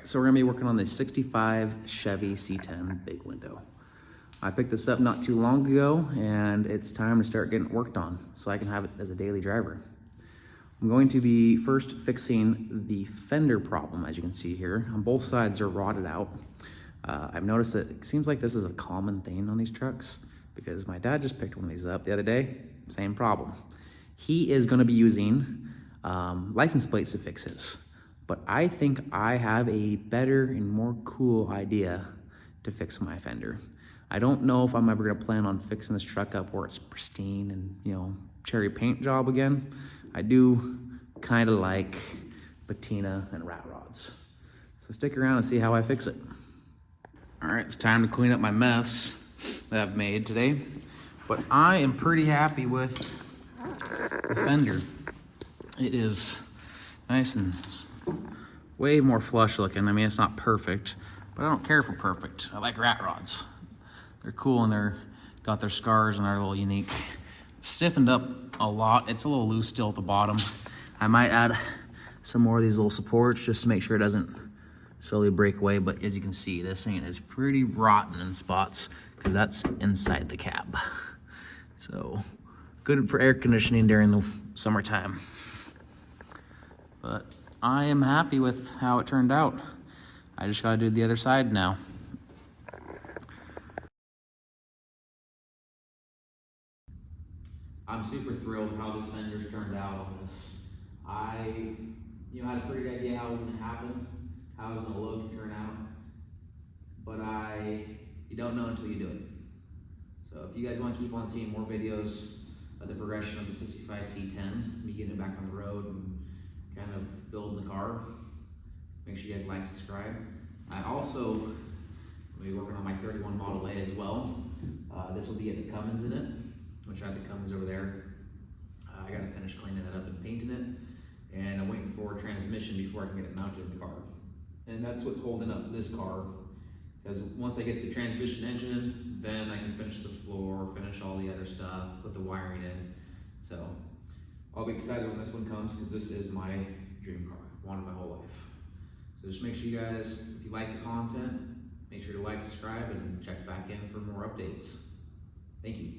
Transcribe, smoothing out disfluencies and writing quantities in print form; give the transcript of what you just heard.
right, so we're gonna be working on the 65 Chevy C10 big window. I picked this up not too long ago and it's time to start getting it worked on so I can have it as a daily driver. I'm going to be first fixing the fender problem. As you can see here, on both sides are rotted out. I've noticed that it seems like this is a common thing on these trucks because my dad just picked one of these up the other day, same problem. He is gonna be using license plates to fix his. But I think I have a better and more cool idea to fix my fender. I don't know if I'm ever gonna plan on fixing this truck up where it's pristine and, you know, cherry paint job again. I do kind of like patina and rat rods. So stick around and see how I fix it. All right, it's time to clean up my mess that I've made today. But I am pretty happy with the fender. It is nice and way more flush looking. I mean, it's not perfect, but I don't care for perfect. I like rat rods. They're cool and they're got their scars and they're a little unique. It's stiffened up a lot. It's a little loose still at the bottom. I might add some more of these little supports just to make sure it doesn't slowly break away. But as you can see, this thing is pretty rotten in spots because that's inside the cab. So good for air conditioning during the summertime. But I am happy with how it turned out. I just gotta do the other side now. I'm super thrilled how this fender's turned out on this. I had a pretty good idea how it was gonna happen, how it was gonna look and turn out, but you don't know until you do it. So if you guys wanna keep on seeing more videos of the progression of the 65 C10, me getting it back on the road and kind of building the car, make sure you guys like, subscribe. I also will be working on my 31 Model A as well. This will be at the Cummins in it, which I have the Cummins over there. I gotta finish cleaning it up and painting it, and I'm waiting for a transmission before I can get it mounted in the car. And that's what's holding up this car, because once I get the transmission engine in, then I can finish the floor, finish all the other stuff, put the wiring in. So I'll be excited when this one comes because this is my dream car. I wanted my whole life. So just make sure you guys, if you like the content, make sure to like, subscribe, and check back in for more updates. Thank you.